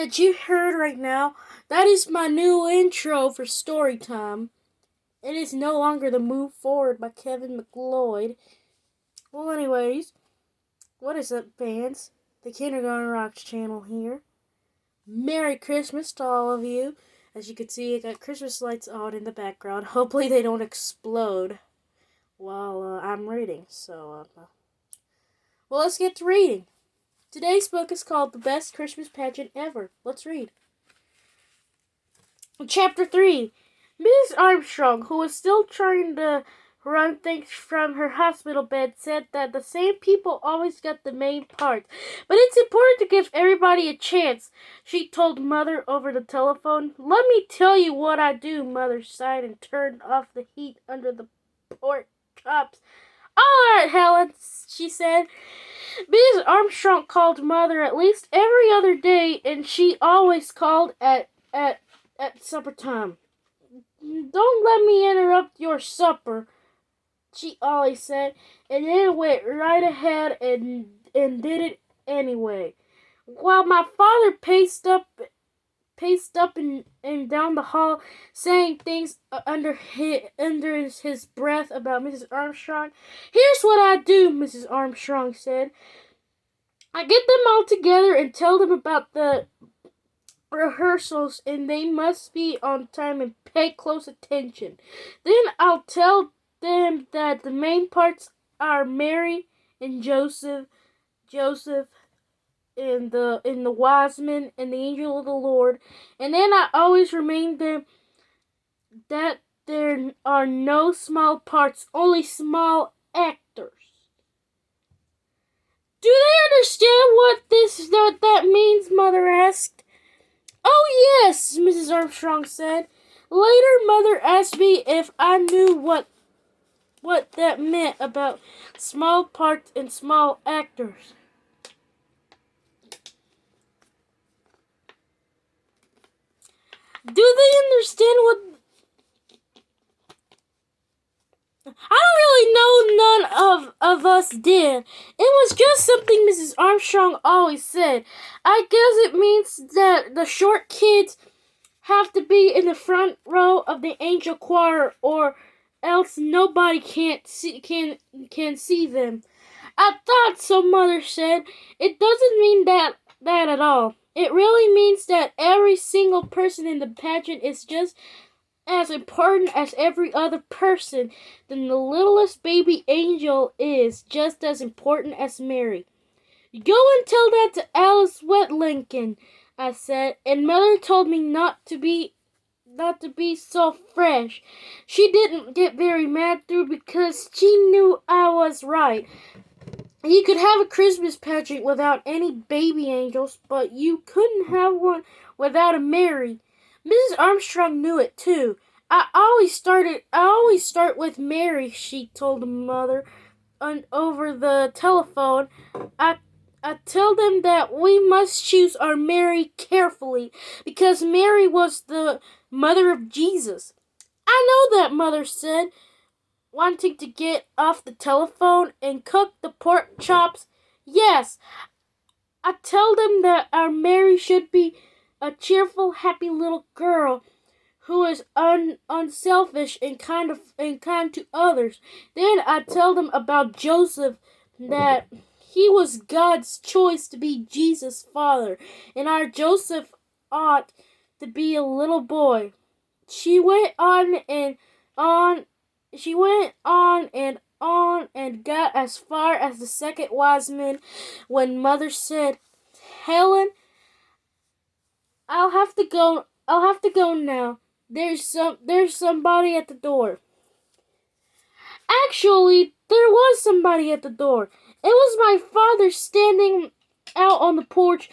that you heard right now, that is my new intro for story time. It is no longer the Move Forward by Kevin McLeod. Well, anyways, what is up, fans? The Kindergarten Rocks channel here. Merry Christmas to all of you. As you can see, I got Christmas lights on in the background. Hopefully they don't explode while I'm reading. Well, let's get to reading. Today's book is called The Best Christmas Pageant Ever. Let's read. Chapter 3. Mrs. Armstrong, who was still trying to run things from her hospital bed, said that the same people always got the main parts. But it's important to give everybody a chance, she told Mother over the telephone. Let me tell you what I do, Mother sighed and turned off the heat under the pork chops. All right, Helen, she said. Mrs. Armstrong called Mother at least every other day, and she always called at supper time. Don't let me interrupt your supper, she always said, and then went right ahead and did it anyway. While my father paced up and down the hall, saying things under his breath about Mrs. Armstrong. Here's what I do, Mrs. Armstrong said. I get them all together and tell them about the rehearsals, and they must be on time and pay close attention. Then I'll tell them that the main parts are Mary and Joseph and the wise men and the angel of the Lord, and then I always remind them that there are no small parts, only small actors. Do they understand what that means? Mother asked. Oh, yes, Mrs. Armstrong said. Later, Mother asked me if I knew what that meant about small parts and small actors. Do they understand what... I don't really know, none of us did. It was just something Mrs. Armstrong always said. I guess it means that the short kids have to be in the front row of the angel choir, or else nobody can see them. I thought so, Mother said. It doesn't mean that at all. It really means that every single person in the pageant is just as important as every other person. Then the littlest baby angel is just as important as Mary. Go and tell that to Alice Wetlincoln, I said, and Mother told me not to be so fresh. She didn't get very mad through because she knew I was right. You could have a Christmas pageant without any baby angels, but you couldn't have one without a Mary. Mrs. Armstrong knew it too. I always start with Mary, she told Mother over the telephone. I tell them that we must choose our Mary carefully because Mary was the mother of Jesus. I know that, Mother said, wanting to get off the telephone and cook the pork chops. Yes, I tell them that our Mary should be a cheerful, happy little girl who is unselfish and kind to others. Then I tell them about Joseph, that he was God's choice to be Jesus' father, and our Joseph ought to be a little boy. She went on and on. She went on and got as far as the second wise man when Mother said, Helen, I'll have to go now. There's somebody at the door. Actually, there was somebody at the door. It was my father standing out on the porch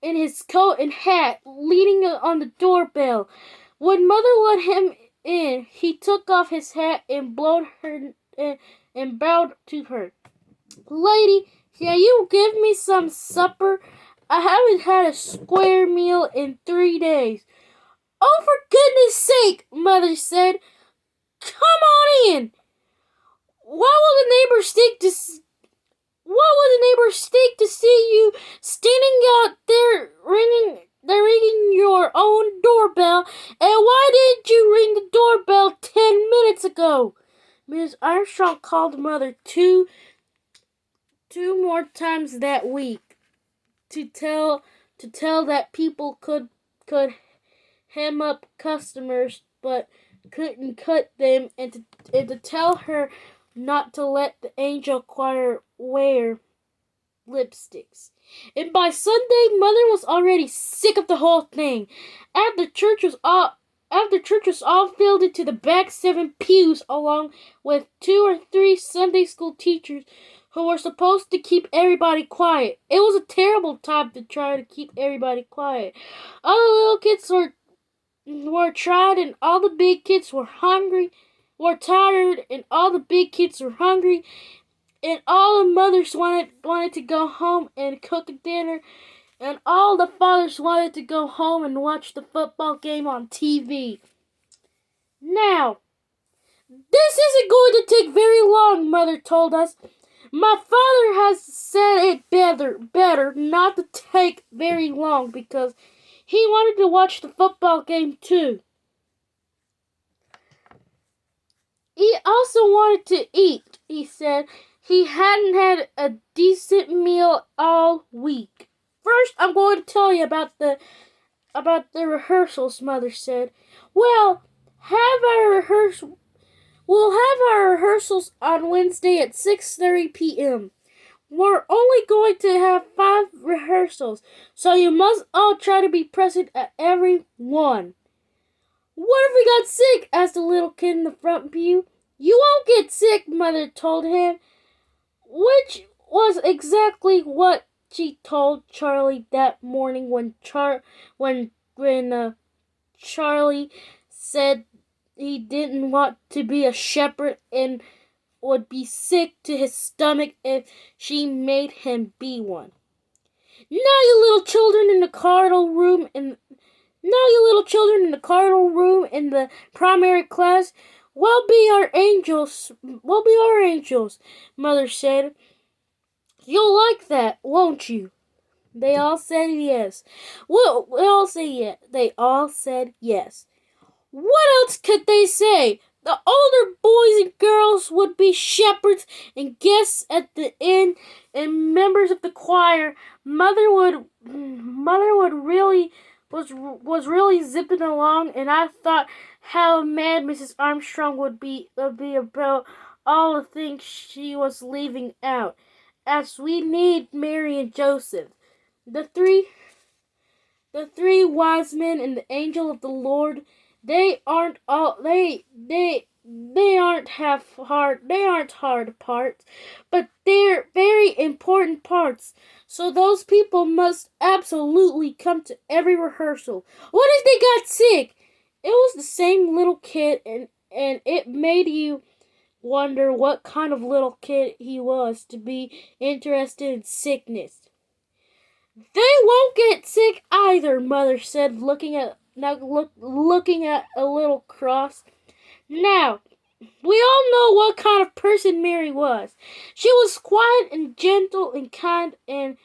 in his coat and hat, leaning on the doorbell. When Mother let him in, he took off his hat and bowed to her. Lady, can you give me some supper? I haven't had a square meal in 3 days. Oh, for goodness sake, Mother said. Come on in. What will the neighbors think to see you standing out there they're ringing your own doorbell. And why didn't you ring the doorbell 10 minutes ago? Mrs. Armstrong called Mother two more times that week to tell that people could hem up customers but couldn't cut them, and to tell her not to let the angel choir wear lipsticks. And by Sunday, Mother was already sick of the whole thing. After church was all filled into the back 7 pews, along with 2 or 3 Sunday school teachers who were supposed to keep everybody quiet. It was a terrible time to try to keep everybody quiet. All the little kids were tired, and all the big kids were tired, and all the big kids were hungry, and all the mothers wanted to go home and cook dinner, and all the fathers wanted to go home and watch the football game on TV. Now, this isn't going to take very long, Mother told us. My father has said it better not to take very long because he wanted to watch the football game too. He also wanted to eat, he said. He hadn't had a decent meal all week. First, I'm going to tell you about the rehearsals, Mother said. We'll have our rehearsals on Wednesday at 6:30 p.m. We're only going to have 5 rehearsals, so you must all try to be present at every one. What if we got sick? Asked the little kid in the front pew. You won't get sick, Mother told him, which was exactly what she told Charlie that morning when Charlie said he didn't want to be a shepherd and would be sick to his stomach if she made him be one. Now you little children in the cardinal room in the primary class, we'll be our angels, Mother said. You'll like that, won't you? They all said yes. They all said yes. What else could they say? The older boys and girls would be shepherds and guests at the inn and members of the choir. Mother was really zipping along, and I thought how mad Mrs. Armstrong would be about all the things she was leaving out. As we need Mary and Joseph, the three wise men and the angel of the Lord. They aren't hard parts, but they're very important parts. So those people must absolutely come to every rehearsal. What if they got sick? It was the same little kid, and it made you wonder what kind of little kid he was to be interested in sickness. They won't get sick either, Mother said, looking at a little cross. Now, we all know what kind of person Mary was. She was quiet and gentle and kind, and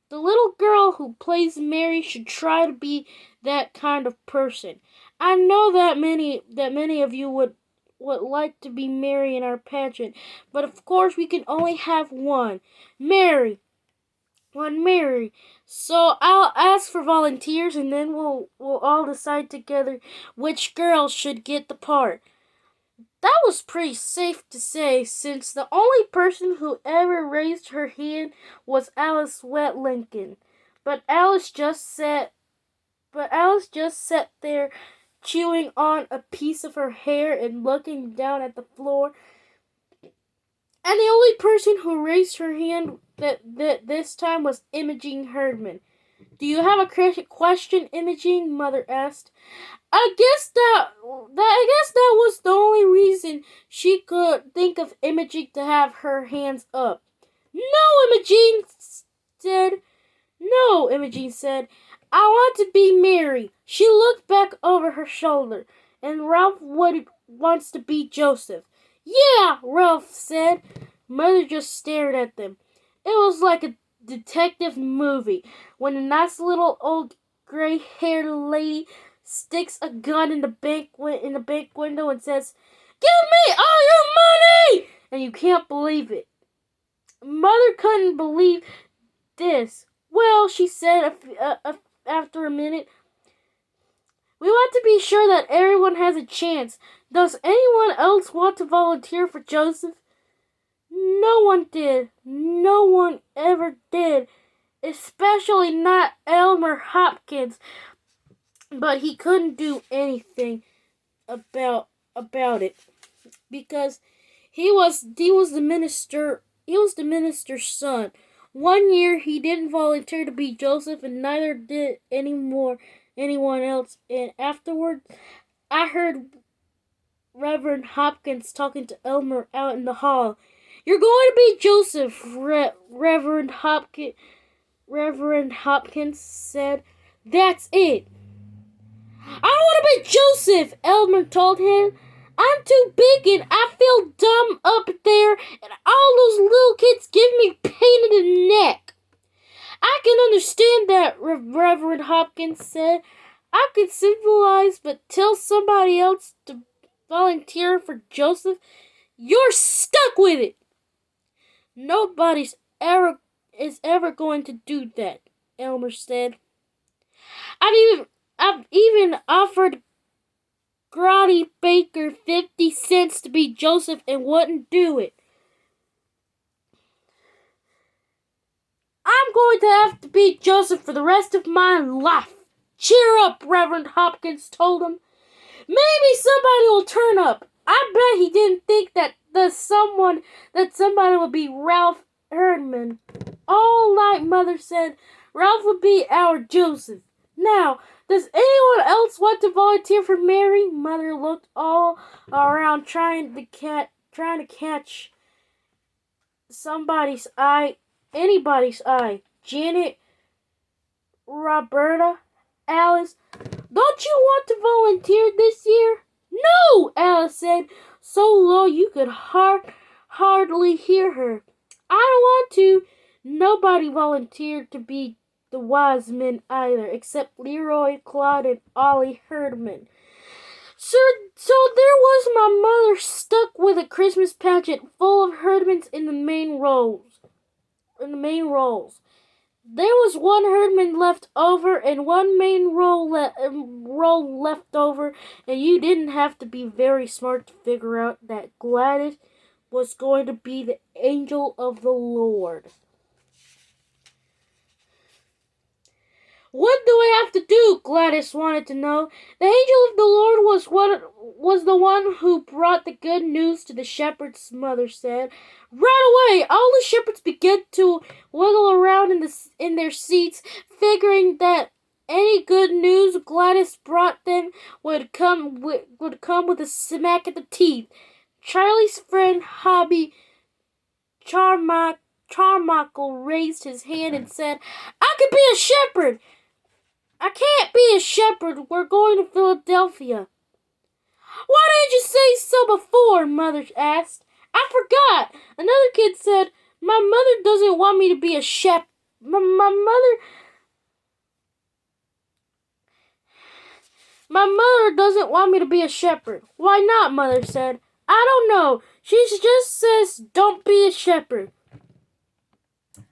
the little girl who plays Mary should try to be that kind of person. I know that many of you would like to be Mary in our pageant, but of course we can only have one. Mary. So I'll ask for volunteers, and then we'll all decide together which girl should get the part. That was pretty safe to say, since the only person who ever raised her hand was Alice Wet Lincoln. But Alice just sat there chewing on a piece of her hair and looking down at the floor. And the only person who raised her hand that this time was Imogene Herdman. Do you have a question, Imogene? Mother asked. I guess that was the only reason she could think of Imogene to have her hands up. No, Imogene said. I want to be Mary. She looked back over her shoulder, and Ralph wants to be Joseph. Yeah, Ralph said. Mother just stared at them. It was like a detective movie when a nice little old gray-haired lady sticks a gun in the bank window and says, "Give me all your money!" And you can't believe it. Mother couldn't believe this. "Well," she said after a minute, "we want to be sure that everyone has a chance. Does anyone else want to volunteer for Joseph?" No one did. No one ever did. Especially not Elmer Hopkins. But he couldn't do anything about it because he was the minister's son. One year he didn't volunteer to be Joseph, and neither did anyone else. And afterward, I heard Reverend Hopkins talking to Elmer out in the hall. "You're going to be Joseph," Reverend Hopkins said. "That's it." "I don't want to be Joseph," Elmer told him. "I'm too big and I feel dumb up there, and all those little kids give me pain in the neck." "I can understand that," Reverend Hopkins said. "I can sympathize, but tell somebody else to volunteer for Joseph. You're stuck with it." "Nobody's ever going to do that," Elmer said. I've even offered Grotty Baker 50 cents to be Joseph and wouldn't do it." "I'm going to have to be Joseph for the rest of my life." "Cheer up," Reverend Hopkins told him. "Maybe somebody will turn up." I bet he didn't think that somebody would be Ralph Herdman. "All right," Mother said. "Ralph will be our Joseph. Now, does anyone else want to volunteer for Mary?" Mother looked all around, trying to catch anybody's eye. "Janet, Roberta, Alice, don't you want to volunteer this year?" "No," Alice said, so low you could hardly hear her. "I don't want to." Nobody volunteered to be the wise men either, except Leroy, Claude, and Ollie Herdman. So there was my mother stuck with a Christmas pageant full of Herdmans in the main roles. There was one Herdman left over and one main role left over, and you didn't have to be very smart to figure out that Gladys was going to be the angel of the Lord. "What do I have to do?" Gladys wanted to know. "The angel of the Lord was the one who brought the good news to the shepherds," Mother said. Right away, all the shepherds began to wiggle around in their seats, figuring that any good news Gladys brought them would come with a smack at the teeth. Charlie's friend Hobby Carmichael raised his hand and said, "I could be a shepherd." "I can't be a shepherd. We're going to Philadelphia." "Why didn't you say so before?" Mother asked. "I forgot." Another kid said, My mother doesn't want me to be a shepherd. My mother doesn't want me to be a shepherd." "Why not?" Mother said. "I don't know. She just says don't be a shepherd."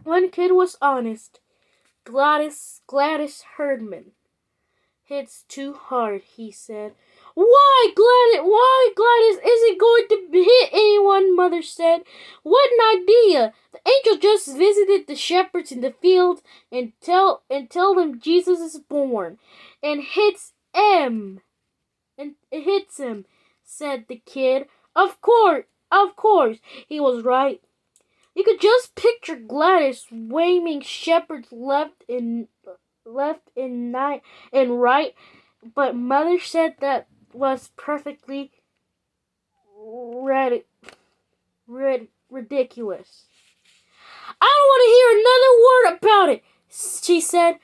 One kid was honest. Gladys Herdman. "It's too hard," he said. Why Gladys isn't going to hit anyone," Mother said. "What an idea. The angel just visited the shepherds in the field and tell them Jesus is born. And hits him," said the kid. Of course, he was right. You could just picture Gladys waving shepherds left and right, but Mother said that was perfectly ridiculous. "I don't want to hear another word about it," she said.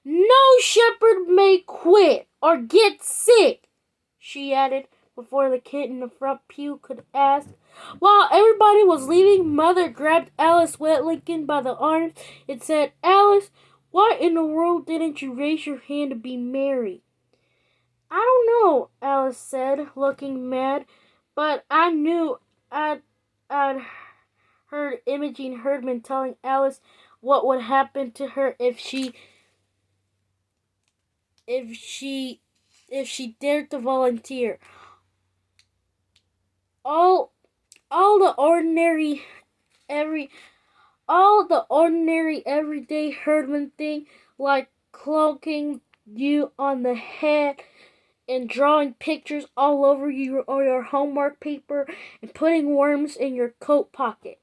"No shepherd may quit or get sick," she added before the kid in the front pew could ask. While everybody was leaving, Mother grabbed Alice Wetlinkin by the arms and said, "Alice, Why in the world didn't you raise your hand to be Mary? I don't know, Alice said, looking mad, but I knew I'd heard Imogene Herdman telling Alice what would happen to her if she dared to volunteer. All all the ordinary every all the ordinary everyday herdman thing, like cloaking you on the head and drawing pictures all over you or your homework paper and putting worms in your coat pocket.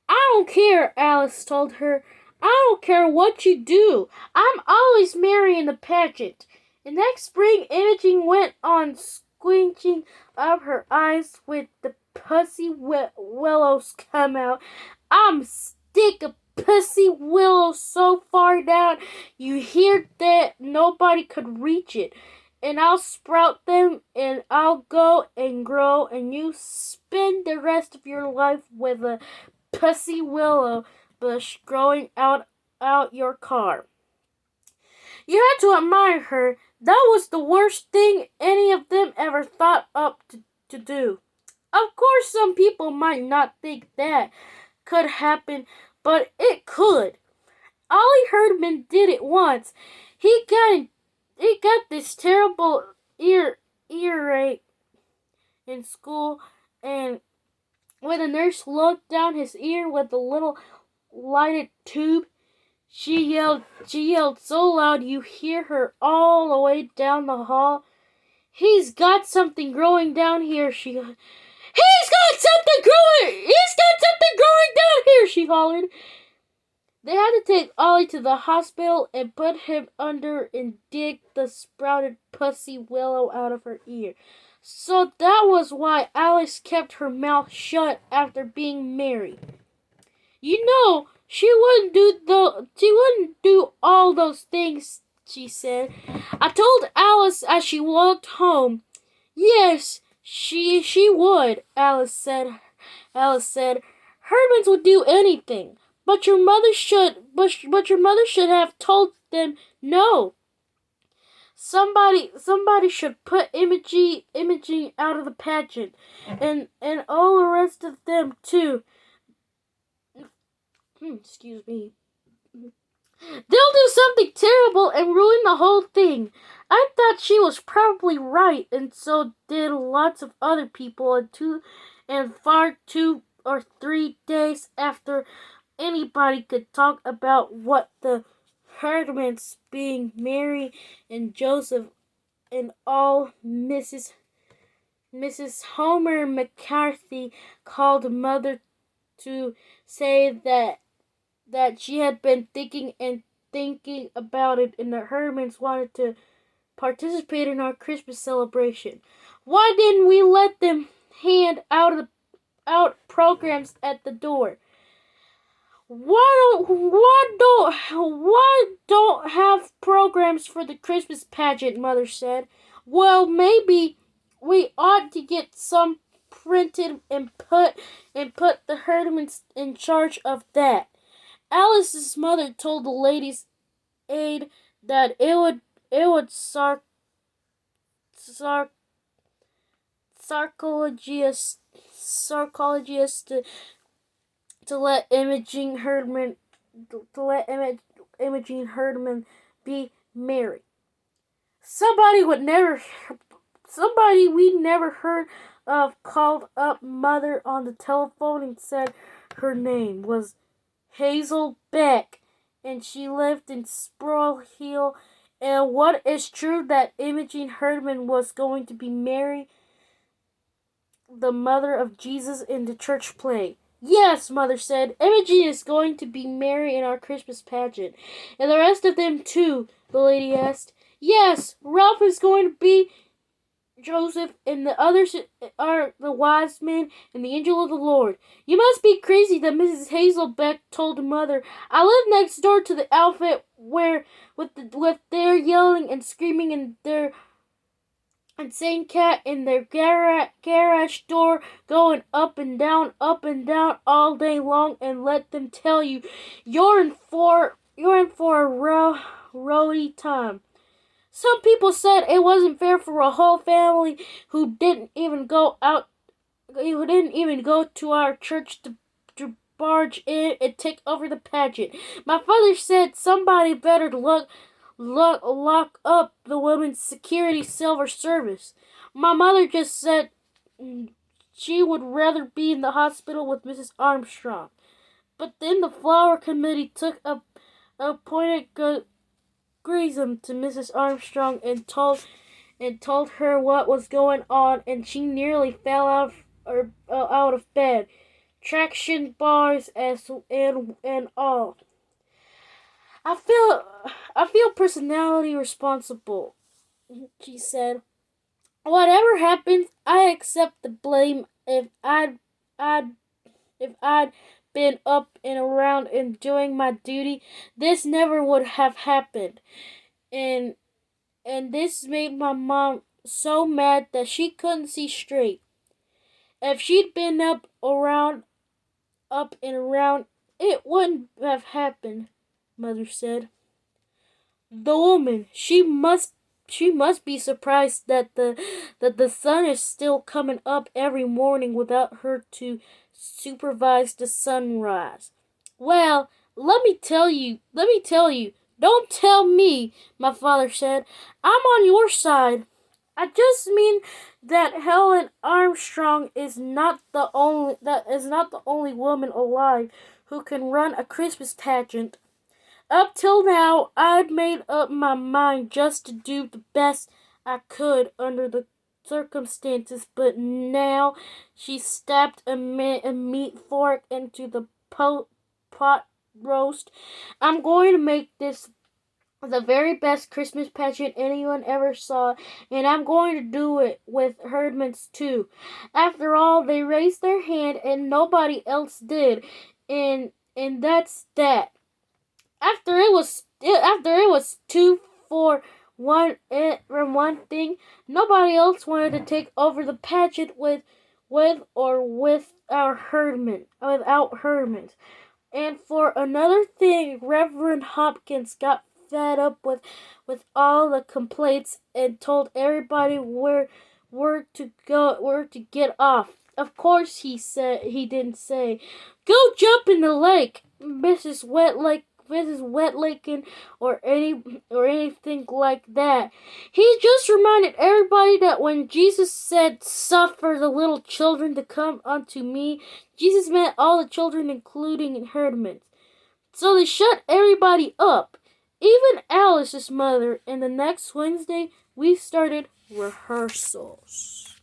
I don't care, Alice told her. I don't care what you do. I'm always Mary in the pageant. And next spring, Imogene went on squinching up her eyes with the pussy willows come out. I'm stick a pussy willow so far down you hear that nobody could reach it. And I'll sprout them and I'll go and grow and you spend the rest of your life with a pussy willow bush growing out your car. You had to admire her. That was the worst thing any of them ever thought up to do. Of course, some people might not think that could happen, but it could. Ollie Herdman did it once. He got this terrible earache in school, and when the nurse looked down his ear with a little lighted tube, she yelled so loud you hear her all the way down the hall. He's got something growing down here, He's got something growing down here, she hollered. They had to take Ollie to the hospital and put him under and dig the sprouted pussy willow out of her ear. So that was why Alice kept her mouth shut after being married. You know, she wouldn't do all those things, she said. I told Alice as she walked home. Yes, she would, Alice said. Hermans would do anything. But your mother should have told them no. Somebody should put Imogene out of the pageant, and all the rest of them too. Excuse me. They'll do something terrible and ruin the whole thing. I thought she was probably right, and so did lots of other people. And far 2 or 3 days after anybody could talk about what the Herdmans being Mary and Joseph and all Mrs. Homer McCarthy called mother to say that she had been thinking about it and the Herdmans wanted to participate in our Christmas celebration. Why didn't we let them hand out programs at the door? Why don't have programs for the Christmas pageant, Mother said. Well, maybe we ought to get some printed and put the Herdmans in charge of that. Alice's mother told the ladies' aid that it would sarcologist to let Imogene Herdman be Mary. Somebody we never heard of called up Mother on the telephone and said her name was Hazel Beck and she lived in Sproul Hill. And what is true that Imogene Herdman was going to be Mary, the mother of Jesus in the church play? Yes, Mother said. Imogene is going to be Mary in our Christmas pageant. And the rest of them too, the lady asked. Yes, Ralph is going to be Joseph, and the others are the wise men and the angel of the Lord. You must be crazy, that Mrs. Hazelbeck told Mother. I live next door to the outfit with their yelling and screaming and saying cat in their garage door going up and down all day long, and let them tell you, you're in for a roady time. Some people said it wasn't fair for a whole family who didn't even go to our church to barge in and take over the pageant. My father said somebody better lock up the women's security silver service. My mother just said she would rather be in the hospital with Mrs. Armstrong. But then the flower committee took appointed Grissom to Mrs. Armstrong and told her what was going on, and she nearly fell out of bed, traction bars and all. I feel personality responsible, she said. Whatever happens, I accept the blame. I'd if I'd been up and around and doing my duty, this never would have happened. And this made my mom so mad that she couldn't see straight. If she'd been up and around, it wouldn't have happened, Mother said. The woman, she must be surprised that the sun is still coming up every morning without her to supervise the sunrise. Well, let me tell you, don't tell me, my father said. I'm on your side. I just mean that Helen Armstrong is not the only woman alive who can run a Christmas pageant. Up till now, I'd made up my mind just to do the best I could under the circumstances, but now she stabbed a meat fork into the pot roast. I'm going to make this the very best Christmas pageant anyone ever saw, and I'm going to do it with Herdman's too. After all, they raised their hand and nobody else did, and that's that. After it was 2-for-1 thing, nobody else wanted to take over the pageant without Herdman. And for another thing, Reverend Hopkins got fed up with all the complaints and told everybody where to get off. Of course, he didn't say, "Go jump in the lake, Mrs. Wetlaken," or anything like that. He just reminded everybody that when Jesus said, "Suffer the little children to come unto me," Jesus meant all the children, including Herdman. So they shut everybody up, even Alice's mother, and the next Wednesday we started rehearsals.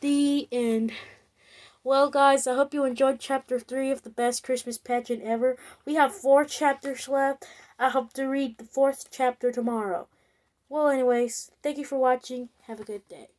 The end. Well, guys, I hope you enjoyed chapter 3 of the best Christmas pageant ever. We have 4 chapters left. I hope to read the 4th chapter tomorrow. Well, anyways, thank you for watching. Have a good day.